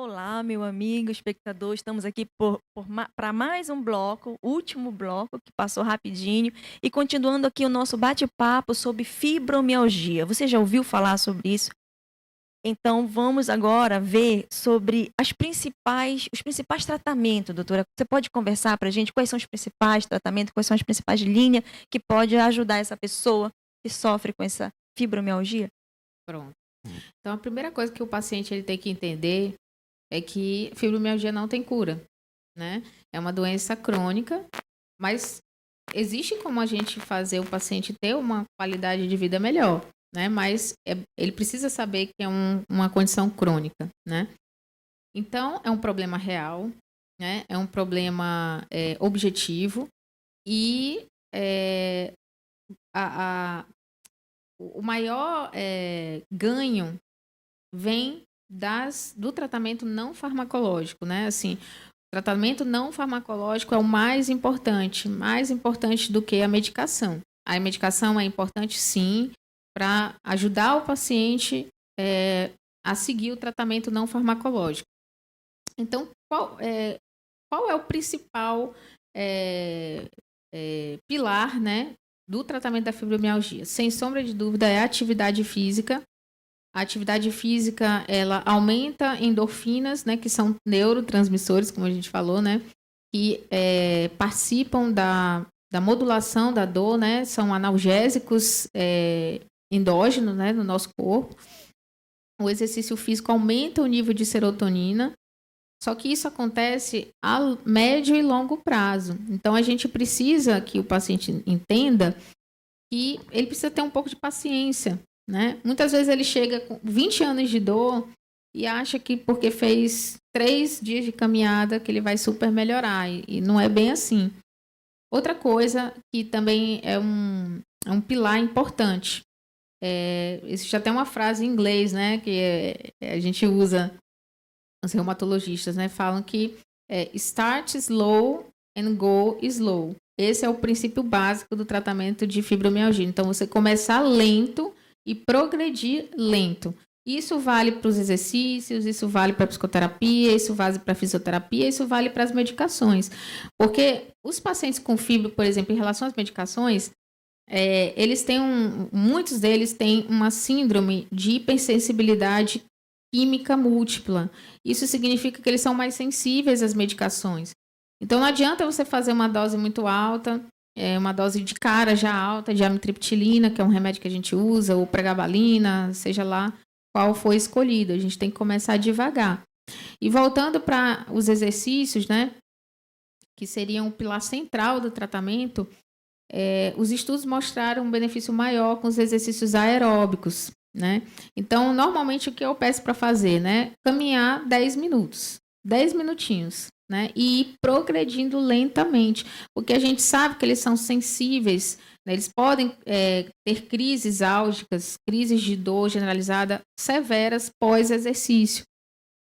Olá, meu amigo espectador, estamos aqui para mais um bloco, último bloco, que passou rapidinho, e continuando aqui o nosso bate-papo sobre fibromialgia. Você já ouviu falar sobre isso? Então, vamos agora ver sobre os principais tratamentos, doutora. Você pode conversar para a gente quais são os principais tratamentos, quais são as principais linhas que pode ajudar essa pessoa que sofre com essa fibromialgia? Pronto. Então, a primeira coisa que o paciente ele tem que entender é que fibromialgia não tem cura, né? É uma doença crônica, mas existe como a gente fazer o paciente ter uma qualidade de vida melhor, né? Mas ele precisa saber que é uma condição crônica, né? Então, é um problema real, né? É um problema objetivo e a, a- o maior ganho vem do tratamento não farmacológico, né? Assim, o tratamento não farmacológico é o mais importante do que a medicação. A medicação é importante, sim, para ajudar o paciente a seguir o tratamento não farmacológico. Então, qual é o principal pilar, né, do tratamento da fibromialgia? Sem sombra de dúvida, é a atividade física. A atividade física, ela aumenta endorfinas, né, que são neurotransmissores, como a gente falou, né, que participam da modulação da dor, né, são analgésicos endógenos, né, no nosso corpo. O exercício físico aumenta o nível de serotonina, só que isso acontece a médio e longo prazo. Então, a gente precisa que o paciente entenda que ele precisa ter um pouco de paciência, né? Muitas vezes ele chega com 20 anos de dor e acha que porque fez 3 dias de caminhada que ele vai super melhorar, e não é bem assim. Outra coisa que também é um pilar importante, existe até uma frase em inglês, né, que a gente usa, os reumatologistas, né, falam que start slow and go slow. Esse é o princípio básico do tratamento de fibromialgia. Então, você começar lento e progredir lento. Isso vale para os exercícios, isso vale para a psicoterapia, isso vale para a fisioterapia, isso vale para as medicações. Porque os pacientes com fibro, por exemplo, em relação às medicações, eles têm muitos deles têm uma síndrome de hipersensibilidade química múltipla. Isso significa que eles são mais sensíveis às medicações. Então, não adianta você fazer uma dose muito alta, uma dose de cara já alta, de amitriptilina, que é um remédio que a gente usa, ou pregabalina, seja lá qual for escolhido. A gente tem que começar devagar. E voltando para os exercícios, né, que seriam o pilar central do tratamento, os estudos mostraram um benefício maior com os exercícios aeróbicos, né? Então, normalmente, o que eu peço para fazer, né? Caminhar 10 minutos, 10 minutinhos, né? E ir progredindo lentamente, porque a gente sabe que eles são sensíveis, né? Eles podem ter crises álgicas, crises de dor generalizada severas pós-exercício.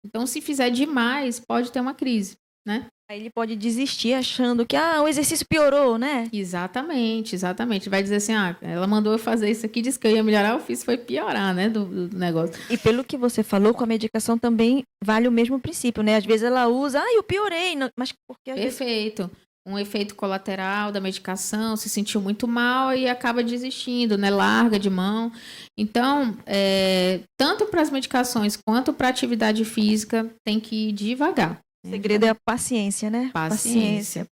Então, se fizer demais, pode ter uma crise, né? Aí ele pode desistir achando que o exercício piorou, né? Exatamente, exatamente. Vai dizer assim, ela mandou eu fazer isso aqui, disse que eu ia melhorar, eu fiz, foi piorar, né, do negócio. E pelo que você falou, com a medicação também vale o mesmo princípio, né? Às vezes ela usa, eu piorei, mas porque às vezes... Perfeito. Um efeito colateral da medicação, se sentiu muito mal e acaba desistindo, né? Larga de mão. Então, tanto para as medicações quanto para a atividade física, tem que ir devagar. O segredo é a paciência, né? Paciência.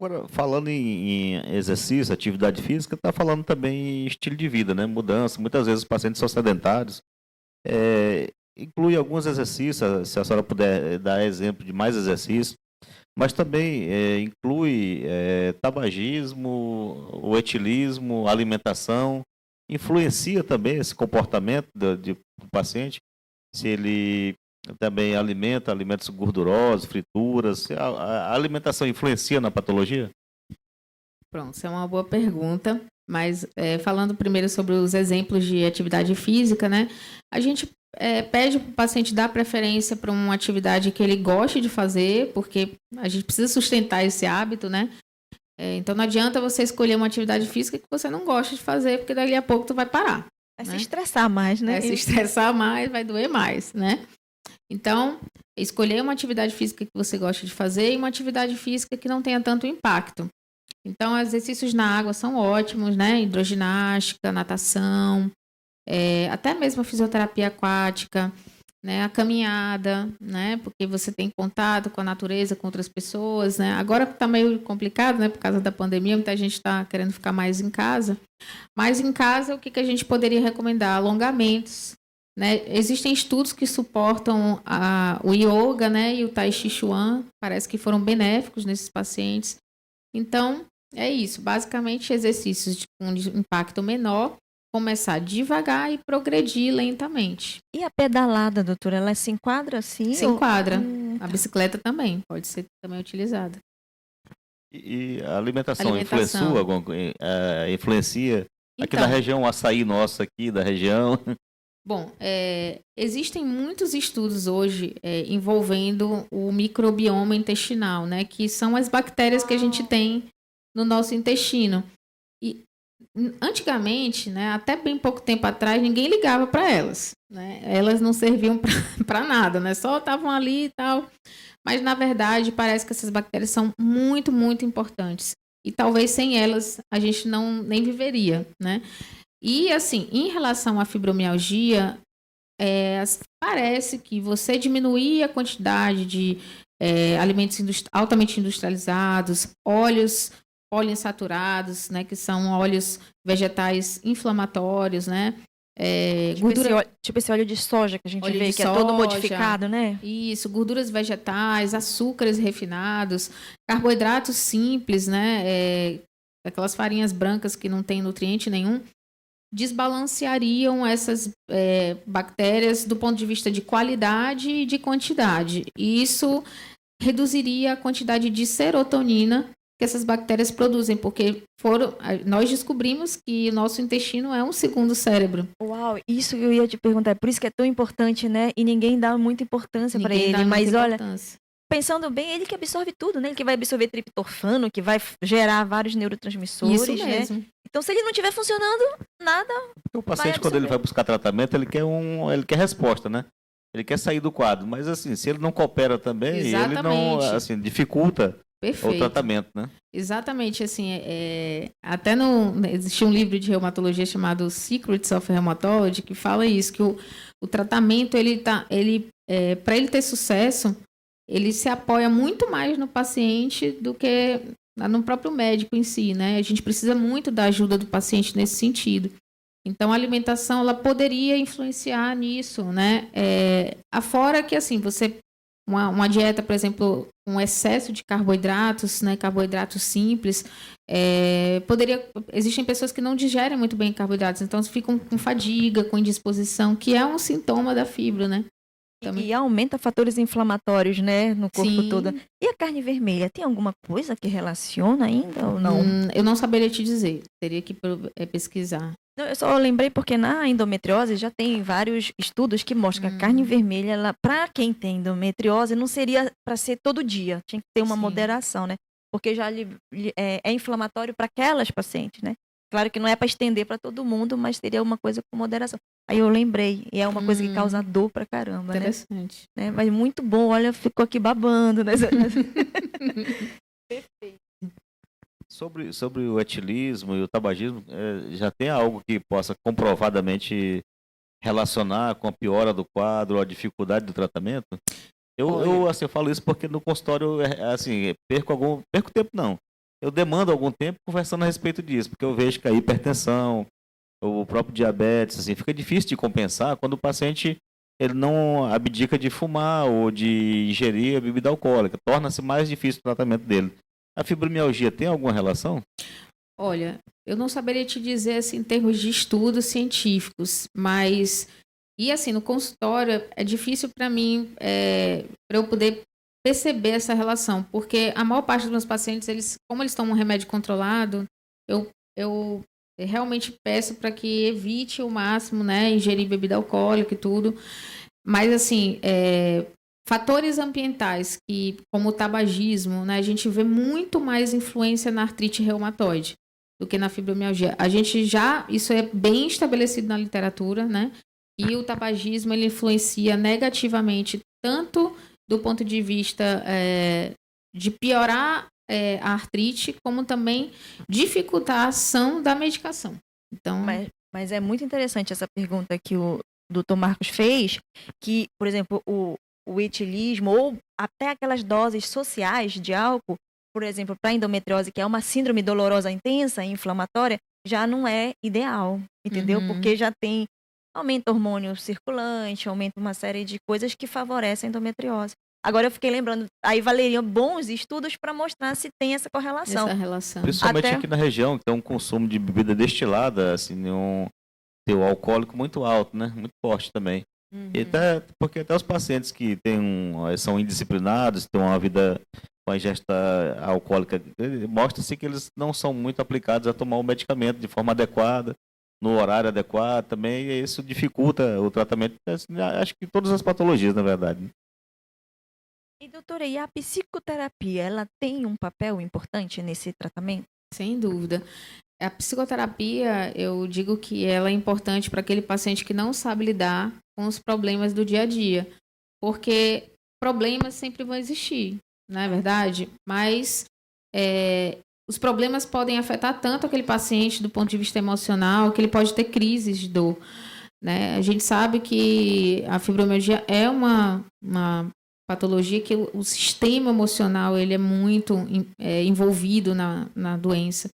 Agora, falando em exercício, atividade física, está falando também em estilo de vida, né? Mudança. Muitas vezes os pacientes são sedentários. Inclui alguns exercícios, se a senhora puder dar exemplo de mais exercícios, mas também inclui tabagismo, o etilismo, alimentação. Influencia também esse comportamento do paciente, se ele também alimenta alimentos gordurosos, frituras. A alimentação influencia na patologia? Pronto, essa é uma boa pergunta, mas falando primeiro sobre os exemplos de atividade física, né? A gente pede para o paciente dar preferência para uma atividade que ele goste de fazer, porque a gente precisa sustentar esse hábito, né? Então não adianta você escolher uma atividade física que você não gosta de fazer, porque dali a pouco tu vai parar. Vai né? se estressar mais, né? Se estressar mais, vai doer mais, né? Então, escolher uma atividade física que você gosta de fazer e uma atividade física que não tenha tanto impacto. Então, exercícios na água são ótimos, né? Hidroginástica, natação, até mesmo a fisioterapia aquática, né? A caminhada, né? Porque você tem contato com a natureza, com outras pessoas, né? Agora está meio complicado, né? Por causa da pandemia, muita gente está querendo ficar mais em casa. Mas em casa, o que a gente poderia recomendar? Alongamentos, né? Existem estudos que suportam o yoga, né? E o tai chi chuan, parece que foram benéficos nesses pacientes. Então, é isso. Basicamente, exercícios com impacto menor, começar devagar e progredir lentamente. E a pedalada, doutora, ela se enquadra assim? Se enquadra. Tá. A bicicleta também pode ser também utilizada. E a alimentação influencia aqui na Então, região, o açaí nosso aqui da região. bom, existem muitos estudos hoje envolvendo o microbioma intestinal, né? Que são as bactérias que a gente tem no nosso intestino. E antigamente, né, até bem pouco tempo atrás, ninguém ligava para elas, né? Elas não serviam para nada, né? Só estavam ali e tal. Mas, na verdade, parece que essas bactérias são muito, muito importantes. E talvez sem elas a gente nem viveria, né? E, assim, em relação à fibromialgia, parece que você diminuir a quantidade de alimentos altamente industrializados, óleos poliinsaturados, né, que são óleos vegetais inflamatórios, né? Tipo esse óleo de soja que a gente Óleo vê, de que é todo soja. modificado, né? Isso, gorduras vegetais, açúcares refinados, carboidratos simples, né? Aquelas farinhas brancas que não tem nutriente nenhum, desbalanceariam essas bactérias do ponto de vista de qualidade e de quantidade. E isso reduziria a quantidade de serotonina que essas bactérias produzem, porque nós descobrimos que o nosso intestino é um segundo cérebro. Uau, isso que eu ia te perguntar, por isso que é tão importante, né? E ninguém dá muita importância para ele, mas olha, pensando bem, ele que absorve tudo, né? Ele que vai absorver triptofano, que vai gerar vários neurotransmissores, isso mesmo. né? Então, se ele não estiver funcionando, nada. O paciente, quando ele vai buscar tratamento, ele quer resposta, né? Ele quer sair do quadro, mas assim, se ele não coopera também, ele não, assim, dificulta o tratamento, né? Exatamente, assim, até existe um livro de reumatologia chamado Secrets of Rheumatology que fala isso, que o tratamento, para ele ter sucesso, ele se apoia muito mais no paciente do que no próprio médico em si, né? A gente precisa muito da ajuda do paciente nesse sentido. Então, a alimentação, ela poderia influenciar nisso, né? Afora que, assim, uma dieta, por exemplo, um excesso de carboidratos, né? Carboidratos simples, existem pessoas que não digerem muito bem carboidratos, então ficam com fadiga, com indisposição, que é um sintoma da fibra, né? E aumenta fatores inflamatórios, né, no corpo Sim. todo. E a carne vermelha, tem alguma coisa que relaciona ainda ou não? Eu não saberia te dizer, teria que pesquisar. Não, eu só lembrei porque na endometriose já tem vários estudos que mostram que a carne vermelha, para quem tem endometriose, não seria para ser todo dia, tinha que ter uma moderação, né? Porque já é inflamatório para aquelas pacientes, né? Claro que não é para estender para todo mundo, mas seria uma coisa com moderação. Aí eu lembrei, e é uma coisa que causa dor pra caramba, interessante, né? Mas muito bom, olha, ficou aqui babando, né? Perfeito. Sobre o etilismo e o tabagismo, já tem algo que possa comprovadamente relacionar com a piora do quadro ou a dificuldade do tratamento? Eu falo isso porque no consultório, assim, perco tempo não. Eu demando algum tempo conversando a respeito disso, porque eu vejo que a hipertensão, o próprio diabetes, assim, fica difícil de compensar quando o paciente ele não abdica de fumar ou de ingerir a bebida alcoólica. Torna-se mais difícil o tratamento dele. A fibromialgia tem alguma relação? Olha, eu não saberia te dizer assim, em termos de estudos científicos, mas assim, no consultório é difícil para mim, para eu poder perceber essa relação, porque a maior parte dos meus pacientes, como eles tomam um remédio controlado, eu realmente peço para que evite o máximo, né, ingerir bebida alcoólica e tudo, mas assim, fatores ambientais, como o tabagismo, né, a gente vê muito mais influência na artrite reumatoide do que na fibromialgia. Isso é bem estabelecido na literatura, né? E o tabagismo ele influencia negativamente tanto do ponto de vista de piorar a artrite, como também dificultar a ação da medicação. Então, Mas é muito interessante essa pergunta que o doutor Marcos fez, que, por exemplo, o etilismo ou até aquelas doses sociais de álcool, por exemplo, para endometriose, que é uma síndrome dolorosa intensa e inflamatória, já não é ideal, entendeu? Porque já aumenta hormônio circulante, aumenta uma série de coisas que favorecem a endometriose. Agora eu fiquei lembrando, aí valeriam bons estudos para mostrar se tem essa correlação. essa relação. Principalmente aqui na região, que tem um consumo de bebida destilada, assim, um teor alcoólico muito alto, né? Muito forte também. E porque até os pacientes que são indisciplinados, têm uma vida com a ingesta alcoólica, mostra-se que eles não são muito aplicados a tomar o medicamento de forma adequada, no horário adequado também, e isso dificulta o tratamento, assim, acho que todas as patologias, na verdade. E doutora, e a psicoterapia, ela tem um papel importante nesse tratamento? Sem dúvida. A psicoterapia, eu digo que ela é importante para aquele paciente que não sabe lidar com os problemas do dia a dia, porque problemas sempre vão existir, não é verdade? Mas os problemas podem afetar tanto aquele paciente do ponto de vista emocional, que ele pode ter crises de dor, né? A gente sabe que a fibromialgia é uma patologia que o sistema emocional ele é muito envolvido na doença.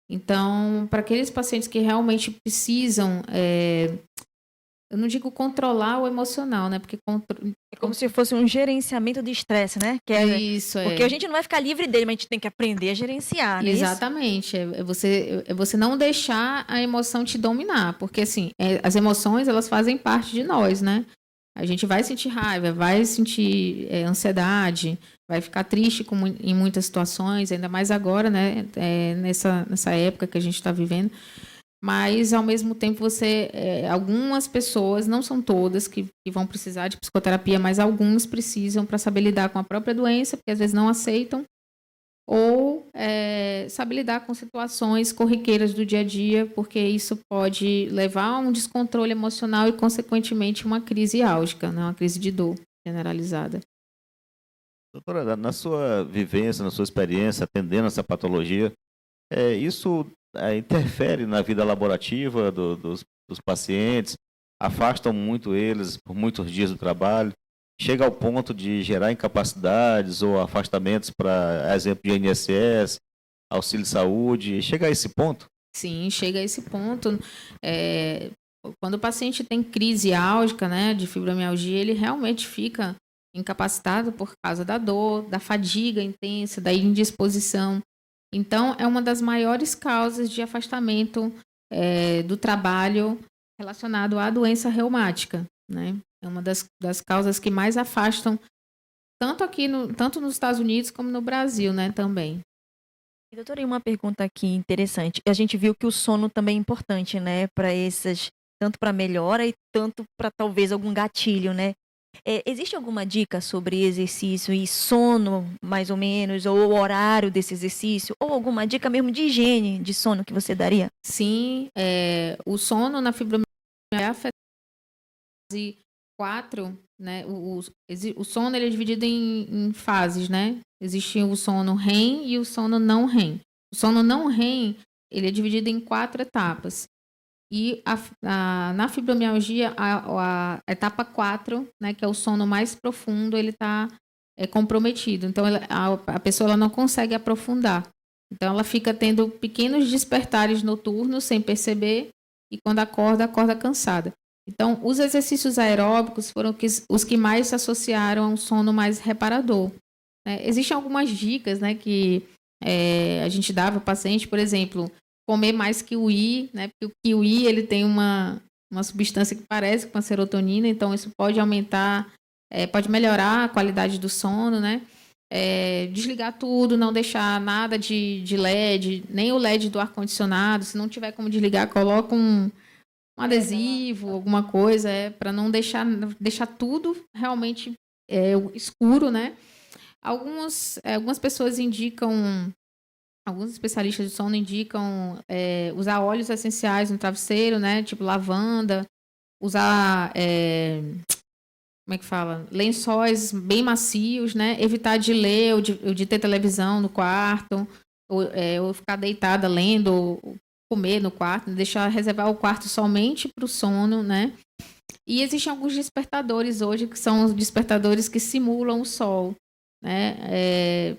Então, para aqueles pacientes que realmente precisam, eu não digo controlar o emocional, né? Porque É como se fosse um gerenciamento de estresse, né? Isso, porque a gente não vai ficar livre dele, mas a gente tem que aprender a gerenciar, né? Exatamente. É você não deixar a emoção te dominar, porque assim, as emoções elas fazem parte de nós, né? A gente vai sentir raiva, vai sentir ansiedade, vai ficar triste em muitas situações, ainda mais agora, né? Nessa época que a gente está vivendo. Mas, ao mesmo tempo, algumas pessoas, não são todas que vão precisar de psicoterapia, mas alguns precisam para saber lidar com a própria doença, porque às vezes não aceitam, ou saber lidar com situações corriqueiras do dia a dia, porque isso pode levar a um descontrole emocional e, consequentemente, uma crise álgica, né? Uma crise de dor generalizada. Doutora, na sua vivência, na sua experiência, atendendo essa patologia, isso interfere na vida laborativa dos pacientes, afastam muito eles por muitos dias do trabalho, chega ao ponto de gerar incapacidades ou afastamentos para, exemplo, de INSS, auxílio de saúde, chega a esse ponto? Sim, chega a esse ponto. Quando o paciente tem crise álgica, né, de fibromialgia, ele realmente fica incapacitado por causa da dor, da fadiga intensa, da indisposição. Então, é uma das maiores causas de afastamento do trabalho relacionado à doença reumática, né? É uma das causas que mais afastam, tanto nos Estados Unidos como no Brasil, né, também. E, doutora, e uma pergunta aqui interessante. A gente viu que o sono também é importante, né, para tanto para melhora e tanto para talvez algum gatilho, né? Existe alguma dica sobre exercício e sono, mais ou menos, ou o horário desse exercício, ou alguma dica mesmo de higiene de sono que você daria? Sim, o sono na fibromialgia afeta fase 4, né? O sono ele é dividido em fases, né? Existe o sono REM e o sono não REM. O sono não REM ele é dividido em 4 etapas. E na fibromialgia, a etapa 4, né, que é o sono mais profundo, ele está comprometido. Então, a pessoa ela não consegue aprofundar. Então, ela fica tendo pequenos despertares noturnos sem perceber e quando acorda cansada. Então, os exercícios aeróbicos foram os que mais se associaram a um sono mais reparador. Existem algumas dicas, né, que a gente dava ao paciente, por exemplo, comer mais kiwi, né? Porque o kiwi ele tem uma substância que parece com a serotonina, então isso pode aumentar, pode melhorar a qualidade do sono, né? Desligar tudo, não deixar nada de LED, nem o LED do ar-condicionado. Se não tiver como desligar, coloca um adesivo, alguma coisa, para não deixar tudo realmente escuro, né? Algumas pessoas indicam. Alguns especialistas de sono indicam usar óleos essenciais no travesseiro, né? Tipo lavanda, usar, como é que fala? Lençóis bem macios, né? Evitar de ler ou de ter televisão no quarto, ou ficar deitada lendo, ou comer no quarto, reservar o quarto somente para o sono, né? E existem alguns despertadores hoje, que são os despertadores que simulam o sol, né?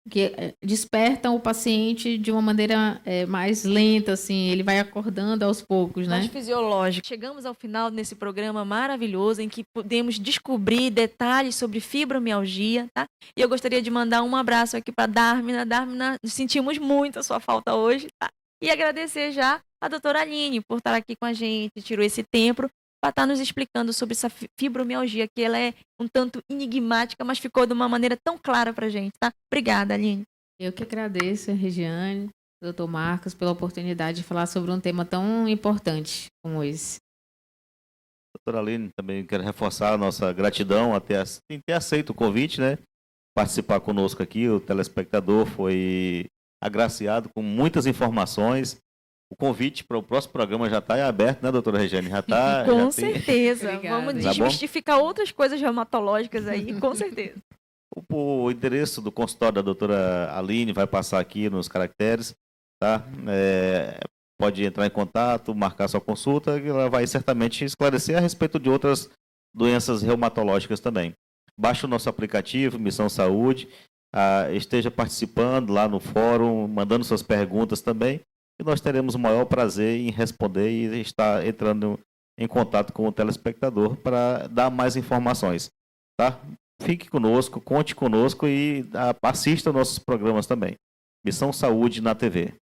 Que despertam o paciente de uma maneira mais lenta, assim, ele vai acordando aos poucos, né? Mais fisiológico. Chegamos ao final nesse programa maravilhoso em que podemos descobrir detalhes sobre fibromialgia, tá? E eu gostaria de mandar um abraço aqui para Dármina. Dármina, sentimos muito a sua falta hoje, tá? E agradecer já a doutora Aline por estar aqui com a gente, tirou esse tempo para estar nos explicando sobre essa fibromialgia, que ela é um tanto enigmática, mas ficou de uma maneira tão clara para a gente, tá? Obrigada, Aline. Eu que agradeço, Regiane, doutor Marcos, pela oportunidade de falar sobre um tema tão importante como esse. Doutora Aline, também quero reforçar a nossa gratidão em ter aceito o convite, né? Participar conosco aqui, o telespectador foi agraciado com muitas informações. O convite para o próximo programa já está aberto, né, doutora Regiane? Já está. Com certeza. Obrigada. Vamos Tá bom? desmistificar outras coisas reumatológicas aí, com certeza. O endereço do consultório da doutora Aline vai passar aqui nos caracteres, tá? Pode entrar em contato, marcar sua consulta, que ela vai certamente esclarecer a respeito de outras doenças reumatológicas também. Baixe o nosso aplicativo, Missão Saúde, esteja participando lá no fórum, mandando suas perguntas também, e nós teremos o maior prazer em responder e estar entrando em contato com o telespectador para dar mais informações, tá? Fique conosco, conte conosco e assista nossos programas também. Missão Saúde na TV.